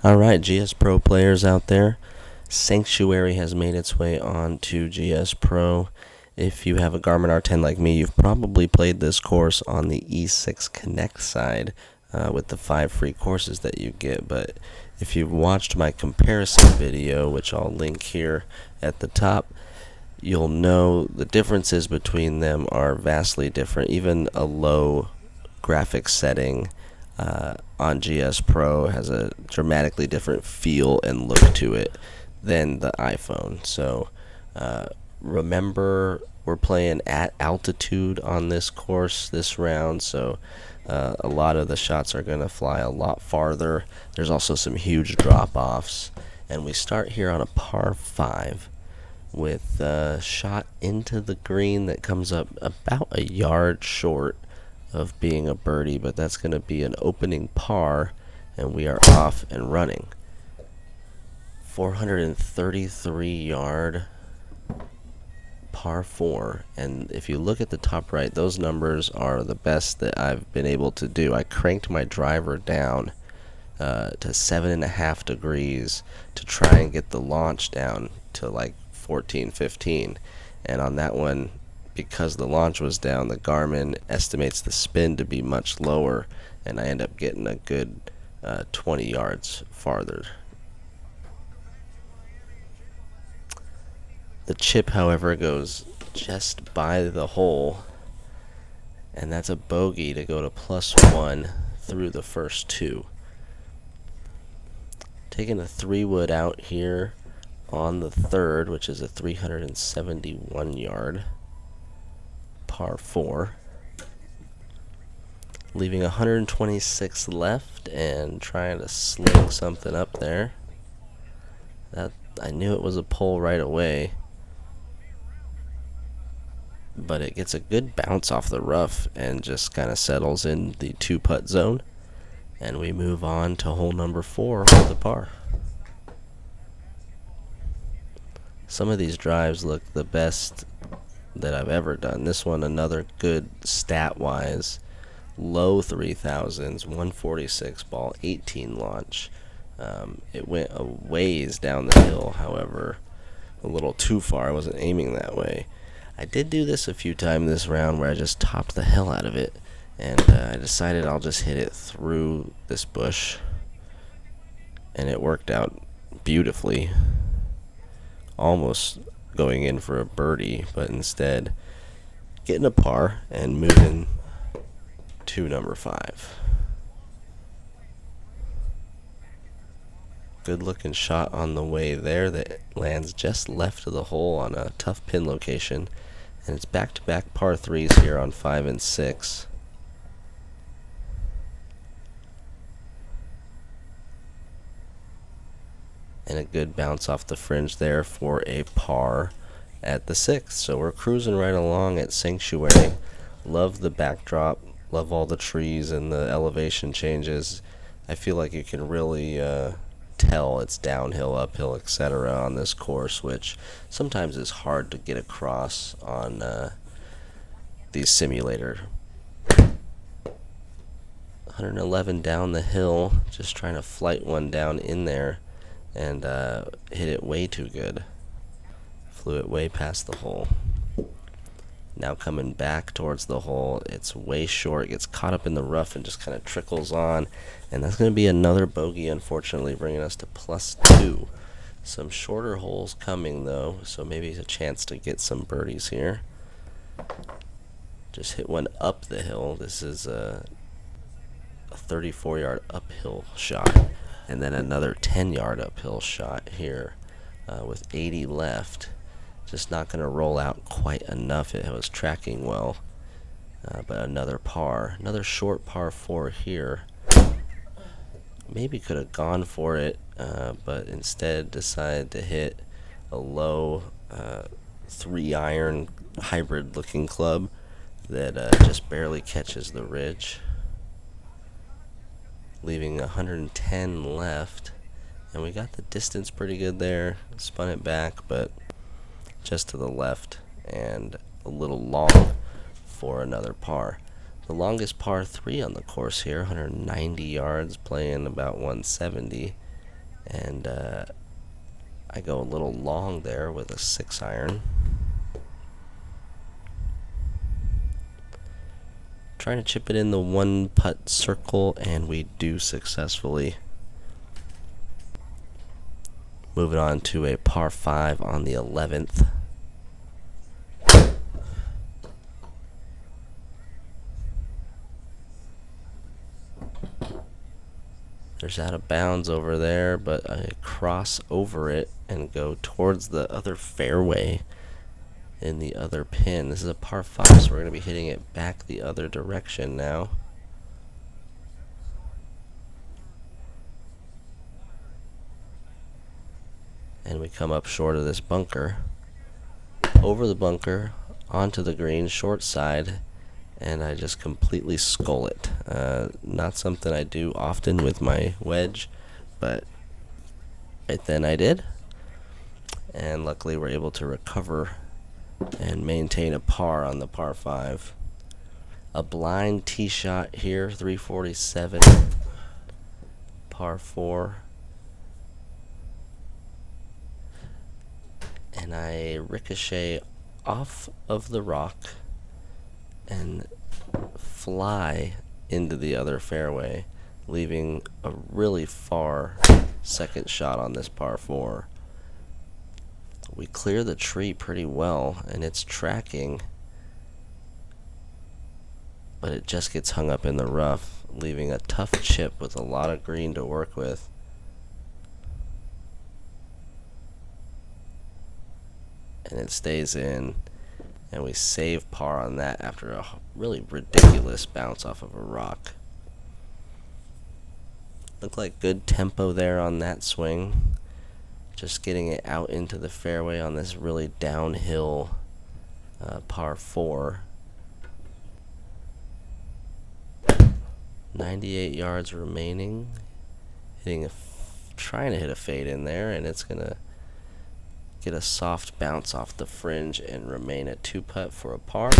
Alright, GSPro players out there, Sanctuary has made its way onto GSPro. If you have a Garmin R10 like me, you've probably played this course on the E6 Connect side with the 5 free courses that you get. But if you've watched my comparison video, which I'll link here at the top, you'll know the differences between them are vastly different. Even a low graphics setting on GSPro has a dramatically different feel and look to it than the iPhone. So remember, we're playing at altitude on this course this round, so a lot of the shots are going to fly a lot farther. There's also some huge drop-offs, and we start here on a par 5 with a shot into the green that comes up about a yard short of being a birdie, but that's going to be an opening par, and we are off and running. 433 yard par 4, and if you look at the top right, those numbers are the best that I've been able to do. I cranked my driver down to 7.5 degrees to try and get the launch down to like 14, 15, and on that one, because the launch was down, the Garmin estimates the spin to be much lower, and I end up getting a good 20 yards farther. The chip, however, goes just by the hole, and that's a bogey to go to +1 through the first 2. Taking a 3-wood out here on the third, which is a 371 yard par 4, leaving 126 left and trying to sling something up there. That, I knew it was a pull right away, but it gets a good bounce off the rough and just kind of settles in the 2-putt zone, and we move on to hole number 4 with a par. Some of these drives look the best that I've ever done. This one, another good stat-wise, low 3000s, 146 ball, 18 launch. It went a ways down the hill, however, a little too far. I wasn't aiming that way. I did do this a few times this round where I just topped the hell out of it, and I decided I'll just hit it through this bush, and it worked out beautifully. Almost going in for a birdie, but instead getting a par and moving to number 5. Good looking shot on the way there that lands just left of the hole on a tough pin location, and it's back-to-back par 3s here on 5 and 6. And a good bounce off the fringe there for a par at the 6th. So we're cruising right along at Sanctuary. Love the backdrop, love all the trees and the elevation changes. I feel like you can really tell it's downhill, uphill, etc. on this course, which sometimes is hard to get across on these simulator. 111 down the hill, just trying to flight one down in there, and hit it way too good. Flew it way past the hole. Now coming back towards the hole, it's way short. It gets caught up in the rough and just kind of trickles on, and that's going to be another bogey, unfortunately, bringing us to +2. Some shorter holes coming, though, so maybe a chance to get some birdies here. Just hit one up the hill. This is a 34-yard uphill shot, and then another 10-yard uphill shot here with 80 left. Just not going to roll out quite enough. It was tracking well, but another par. Another short par 4 here. Maybe could have gone for it, but instead decided to hit a low 3-iron hybrid-looking club that just barely catches the ridge, leaving 110 left, and we got the distance pretty good there. Spun it back, but just to the left and a little long for another par. The longest par 3 on the course here, 190 yards, playing about 170. And I go a little long there with a 6-iron. Trying to chip it in the 1-putt circle, and we do successfully. Moving on to a par 5 on the 11th. There's out of bounds over there, but I cross over it and go towards the other fairway in the other pin. This is a par 5, so we're going to be hitting it back the other direction now. And we come up short of this bunker. Over the bunker, onto the green, short side, and I just completely skull it. Not something I do often with my wedge, but right then I did. And luckily we're able to recover and maintain a par on the par 5. A blind tee shot here, 347, par 4. And I ricochet off of the rock and fly into the other fairway, leaving a really far second shot on this par 4. We clear the tree pretty well, and it's tracking, but it just gets hung up in the rough, leaving a tough chip with a lot of green to work with. And it stays in, and we save par on that after a really ridiculous bounce off of a rock. Looked like good tempo there on that swing. Just getting it out into the fairway on this really downhill par 4. 98 yards remaining. Trying to hit a fade in there, and it's gonna get a soft bounce off the fringe and remain a 2-putt for a par.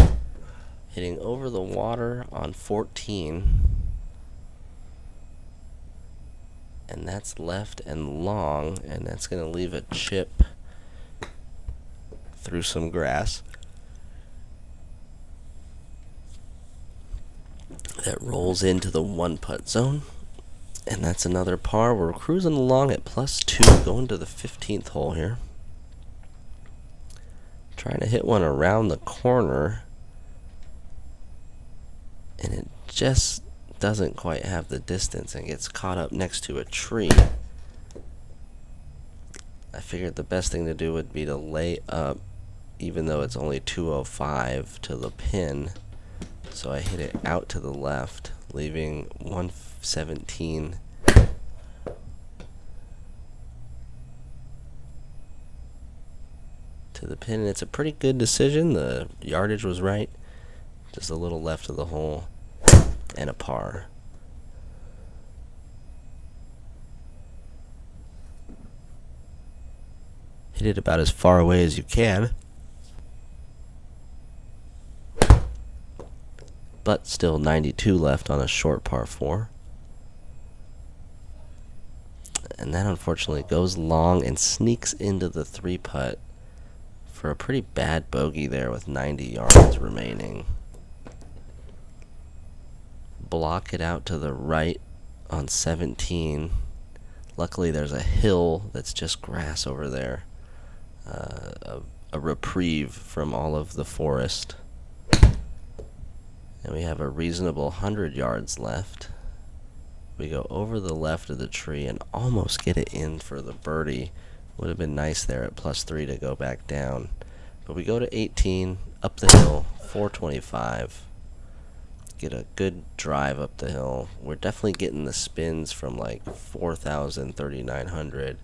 Hitting over the water on 14. And that's left and long, and that's going to leave a chip through some grass that rolls into the 1-putt zone. And that's another par. We're cruising along at +2, going to the 15th hole here. Trying to hit one around the corner, and it just doesn't quite have the distance and gets caught up next to a tree. I figured the best thing to do would be to lay up, even though it's only 205 to the pin. So I hit it out to the left, leaving 117. To the pin, and it's a pretty good decision. The yardage was right, just a little left of the hole, and a par. Hit it about as far away as you can, but still 92 left on a short par 4. And that unfortunately goes long and sneaks into the 3-putt for a pretty bad bogey there with 90 yards remaining. Block it out to the right on 17. Luckily there's a hill that's just grass over there. A reprieve from all of the forest. And we have a reasonable 100 yards left. We go over the left of the tree and almost get it in for the birdie. Would have been nice there at +3 to go back down. But we go to 18, up the hill, 425. Get a good drive up the hill. We're definitely getting the spins from like 4,000, 3,900.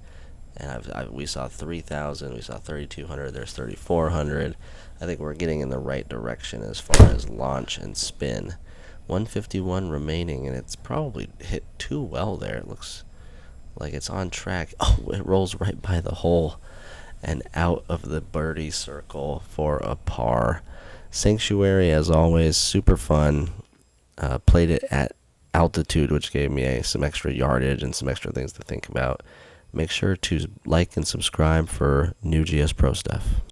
And we saw 3,000, we saw 3,200, there's 3,400. I think we're getting in the right direction as far as launch and spin. 151 remaining, and it's probably hit too well there. It looks like it's on track. Oh, it rolls right by the hole and out of the birdie circle for a par. Sanctuary, as always, super fun. Played it at altitude, which gave me some extra yardage and some extra things to think about. Make sure to like and subscribe for new GSPro stuff.